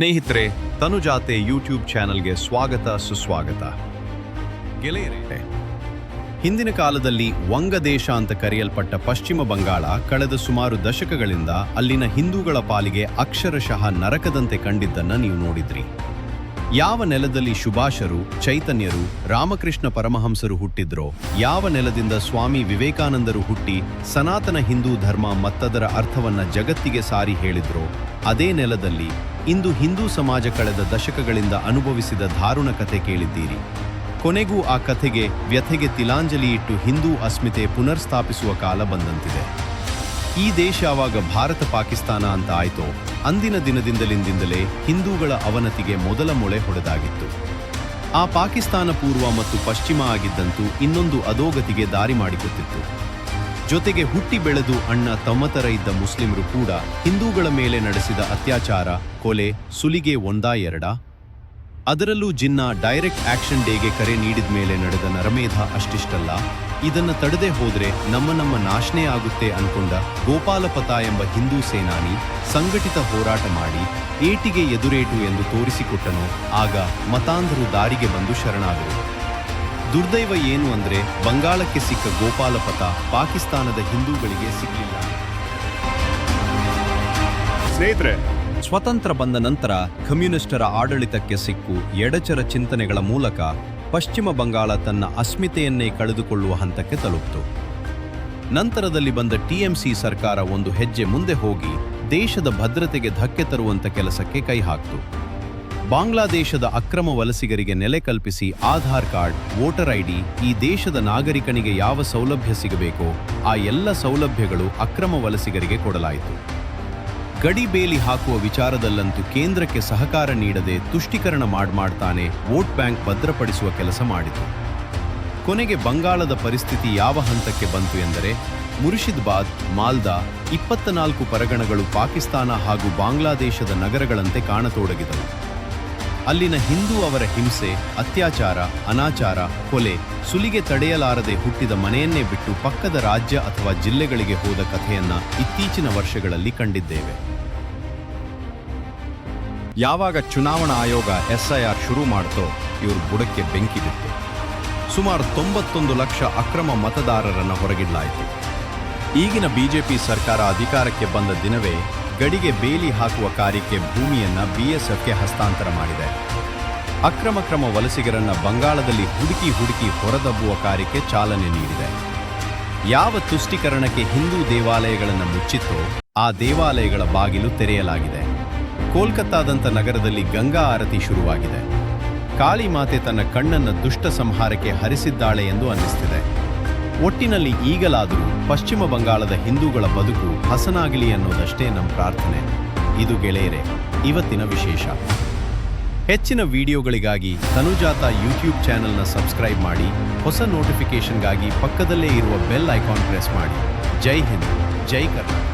ಸ್ನೇಹಿತರೆ, ತನುಜಾತೆ ಯೂಟ್ಯೂಬ್ ಚಾನೆಲ್ಗೆ ಸ್ವಾಗತ ಸುಸ್ವಾಗತ. ಗೆಳೆಯರೇ, ಹಿಂದಿನ ಕಾಲದಲ್ಲಿ ವಂಗದೇಶ ಅಂತ ಕರೆಯಲ್ಪಟ್ಟ ಪಶ್ಚಿಮ ಬಂಗಾಳ ಕಳೆದ ಸುಮಾರು ದಶಕಗಳಿಂದ ಅಲ್ಲಿನ ಹಿಂದೂಗಳ ಪಾಲಿಗೆ ಅಕ್ಷರಶಃ ನರಕದಂತೆ ಕಂಡಿದ್ದನ್ನ ನೀವು ನೋಡಿದ್ರಿ. ಯಾವ ನೆಲದಲ್ಲಿ ಸುಭಾಷರು, ಚೈತನ್ಯರು, ರಾಮಕೃಷ್ಣ ಪರಮಹಂಸರು ಹುಟ್ಟಿದ್ರೋ, ಯಾವ ನೆಲದಿಂದ ಸ್ವಾಮಿ ವಿವೇಕಾನಂದರು ಹುಟ್ಟಿ ಸನಾತನ ಹಿಂದೂ ಧರ್ಮ ಮತ್ತದರ ಅರ್ಥವನ್ನ ಜಗತ್ತಿಗೆ ಸಾರಿ ಹೇಳಿದ್ರೋ, ಅದೇ ನೆಲದಲ್ಲಿ ಇಂದು ಹಿಂದೂ ಸಮಾಜ ಕಳೆದ ದಶಕಗಳಿಂದ ಅನುಭವಿಸಿದ ದಾರುಣ ಕಥೆ ಕೇಳಿದ್ದೀರಿ. ಕೊನೆಗೂ ಆ ಕಥೆಗೆ ವ್ಯಥೆಗೆ ತಿಲಾಂಜಲಿ ಇಟ್ಟು ಹಿಂದೂ ಅಸ್ಮಿತೆ ಪುನರ್ಸ್ಥಾಪಿಸುವ ಕಾಲ ಬಂದಂತಿದೆ. ಈ ದೇಶ ಆವಾಗ ಭಾರತ ಪಾಕಿಸ್ತಾನ ಅಂತ ಆಯ್ತೋ, ಅಂದಿನ ದಿನದಿಂದಲೇ ಹಿಂದೂಗಳ ಅವನತಿಗೆ ಮೊದಲ ಮೊಳೆ ಹೊಡೆದಾಗಿತ್ತು. ಆ ಪಾಕಿಸ್ತಾನ ಪೂರ್ವ ಮತ್ತು ಪಶ್ಚಿಮ ಆಗಿದ್ದಂತೂ ಇನ್ನೊಂದು ಅಧೋಗತಿಗೆ ದಾರಿ ಮಾಡಿಕೊಟ್ಟಿತ್ತು. ಜೊತೆಗೆ ಹುಟ್ಟಿ ಬೆಳೆದು ಅಣ್ಣ ತಮ್ಮತರ ಇದ್ದ ಮುಸ್ಲಿಮರು ಕೂಡ ಹಿಂದೂಗಳ ಮೇಲೆ ನಡೆಸಿದ ಅತ್ಯಾಚಾರ, ಕೊಲೆ, ಸುಲಿಗೆ ಒಂದಾ ಎರಡ? ಅದರಲ್ಲೂ ಜಿನ್ನಾ ಡೈರೆಕ್ಟ್ ಆಕ್ಷನ್ ಡೇಗೆ ಕರೆ ನೀಡಿದ ಮೇಲೆ ನಡೆದ ನರಮೇಧ ಅಷ್ಟಿಷ್ಟಲ್ಲ. ಇದನ್ನ ತಡೆದೇ ಹೋದ್ರೆ ನಮ್ಮ ನಾಶನೇ ಆಗುತ್ತೆ ಅನ್ಕೊಂಡ ಗೋಪಾಲಪತ ಎಂಬ ಹಿಂದೂ ಸೇನಾನಿ ಸಂಘಟಿತ ಹೋರಾಟ ಮಾಡಿ ಏಟಿಗೆ ಎದುರೇಟು ಎಂದು ತೋರಿಸಿಕೊಟ್ಟನು. ಆಗ ಮತಾಂಧರು ದಾರಿಗೆ ಬಂದು ಶರಣಾದರು. ದುರ್ದೈವ ಏನು ಅಂದ್ರೆ, ಬಂಗಾಳಕ್ಕೆ ಸಿಕ್ಕ ಗೋಪಾಲಪತ ಪಾಕಿಸ್ತಾನದ ಹಿಂದೂಗಳಿಗೆ ಸಿಗಲಿಲ್ಲ. ಸ್ನೇಹಿತರೆ, ಸ್ವತಂತ್ರ ಬಂದ ನಂತರ ಕಮ್ಯುನಿಸ್ಟರ ಆಡಳಿತಕ್ಕೆ ಸಿಕ್ಕು ಎಡಚರ ಚಿಂತನೆಗಳ ಮೂಲಕ ಪಶ್ಚಿಮ ಬಂಗಾಳ ತನ್ನ ಅಸ್ಮಿತೆಯನ್ನೇ ಕಳೆದುಕೊಳ್ಳುವ ಹಂತಕ್ಕೆ ತಲುಪಿತು. ನಂತರದಲ್ಲಿ ಬಂದ ಟಿಎಂಸಿ ಸರ್ಕಾರ ಒಂದು ಹೆಜ್ಜೆ ಮುಂದೆ ಹೋಗಿ ದೇಶದ ಭದ್ರತೆಗೆ ಧಕ್ಕೆ ತರುವಂತ ಕೆಲಸಕ್ಕೆ ಕೈ ಹಾಕ್ತು. ಬಾಂಗ್ಲಾದೇಶದ ಅಕ್ರಮ ವಲಸಿಗರಿಗೆ ನೆಲೆ ಕಲ್ಪಿಸಿ ಆಧಾರ್ ಕಾರ್ಡ್, ವೋಟರ್ ಐಡಿ, ಈ ದೇಶದ ನಾಗರಿಕನಿಗೆ ಯಾವ ಸೌಲಭ್ಯ ಸಿಗಬೇಕೋ ಆ ಎಲ್ಲ ಸೌಲಭ್ಯಗಳು ಅಕ್ರಮ ವಲಸಿಗರಿಗೆ ಕೊಡಲಾಯಿತು. ಗಡಿ ಬೇಲಿ ಹಾಕುವ ವಿಚಾರದಲ್ಲಂತೂ ಕೇಂದ್ರಕ್ಕೆ ಸಹಕಾರ ನೀಡದೆ ತುಷ್ಟೀಕರಣ ಮಾಡ್ತಾನೆ ವೋಟ್ ಬ್ಯಾಂಕ್ ಭದ್ರಪಡಿಸುವ ಕೆಲಸ ಮಾಡಿತು. ಕೊನೆಗೆ ಬಂಗಾಳದ ಪರಿಸ್ಥಿತಿ ಯಾವ ಹಂತಕ್ಕೆ ಬಂತು ಎಂದರೆ, ಮುರ್ಷಿದಾಬಾದ್, ಮಾಲ್ದಾ 24 ಪರಗಣಗಳು ಪಾಕಿಸ್ತಾನ ಹಾಗೂ ಬಾಂಗ್ಲಾದೇಶದ ನಗರಗಳಂತೆ ಕಾಣತೊಡಗಿದವು. ಅಲ್ಲಿನ ಹಿಂದೂ ಅವರ ಹಿಂಸೆ, ಅತ್ಯಾಚಾರ, ಅನಾಚಾರ, ಕೊಲೆ, ಸುಲಿಗೆ ತಡೆಯಲಾರದೆ ಹುಟ್ಟಿದ ಮನೆಯನ್ನೇ ಬಿಟ್ಟು ಪಕ್ಕದ ರಾಜ್ಯ ಅಥವಾ ಜಿಲ್ಲೆಗಳಿಗೆ ಹೋದ ಕಥೆಯನ್ನ ಇತ್ತೀಚಿನ ವರ್ಷಗಳಲ್ಲಿ ಕಂಡಿದ್ದೇವೆ. ಯಾವಾಗ ಚುನಾವಣಾ ಆಯೋಗ SIR ಶುರು ಮಾಡ್ತೋ, ಇವರು ಬುಡಕ್ಕೆ ಬೆಂಕಿ ಬಿತ್ತು. ಸುಮಾರು 91 ಲಕ್ಷ ಅಕ್ರಮ ಮತದಾರರನ್ನು ಹೊರಗಿಡಲಾಯಿತು. ಈಗಿನ ಬಿಜೆಪಿ ಸರ್ಕಾರ ಅಧಿಕಾರಕ್ಕೆ ಬಂದ ದಿನವೇ ಗಡಿಗೆ ಬೇಲಿ ಹಾಕುವ ಕಾರ್ಯಕ್ಕೆ ಭೂಮಿಯನ್ನ BSFಗೆ ಹಸ್ತಾಂತರ ಮಾಡಿದೆ. ಅಕ್ರಮ ವಲಸಿಗರನ್ನ ಬಂಗಾಳದಲ್ಲಿ ಹುಡುಕಿ ಹೊರದಬ್ಬುವ ಕಾರ್ಯಕ್ಕೆ ಚಾಲನೆ ನೀಡಿದೆ. ಯಾವ ತುಷ್ಟೀಕರಣಕ್ಕೆ ಹಿಂದೂ ದೇವಾಲಯಗಳನ್ನು ಮುಚ್ಚಿತ್ತೋ ಆ ದೇವಾಲಯಗಳ ಬಾಗಿಲು ತೆರೆಯಲಾಗಿದೆ. ಕೋಲ್ಕತ್ತಾದಂಥ ನಗರದಲ್ಲಿ ಗಂಗಾ ಆರತಿ ಶುರುವಾಗಿದೆ. ಕಾಳಿ ಮಾತೆ ತನ್ನ ಕಣ್ಣನ್ನು ದುಷ್ಟ ಸಂಹಾರಕ್ಕೆ ಹರಿಸಿದ್ದಾಳೆ ಎಂದು ಅನ್ನಿಸ್ತಿದೆ. ಒಟ್ಟಿನಲ್ಲಿ ಈಗಲಾದರೂ ಪಶ್ಚಿಮ ಬಂಗಾಳದ ಹಿಂದೂಗಳ ಬದುಕು ಹಸನಾಗಲಿ ಅನ್ನೋದಷ್ಟೇ ನಮ್ಮ ಪ್ರಾರ್ಥನೆ. ಇದು ಗೆಳೆಯರೇ ಇವತ್ತಿನ ವಿಶೇಷ. ಹೆಚ್ಚಿನ ವಿಡಿಯೋಗಳಿಗಾಗಿ ತನುಜಾತ ಯೂಟ್ಯೂಬ್ ಚಾನೆಲ್ನ ಸಬ್ಸ್ಕ್ರೈಬ್ ಮಾಡಿ. ಹೊಸ ನೋಟಿಫಿಕೇಷನ್ಗಾಗಿ ಪಕ್ಕದಲ್ಲೇ ಇರುವ ಬೆಲ್ ಐಕಾನ್ ಪ್ರೆಸ್ ಮಾಡಿ. ಜೈ ಹಿಂದ್, ಜೈ ಕರ್ನಾಟಕ.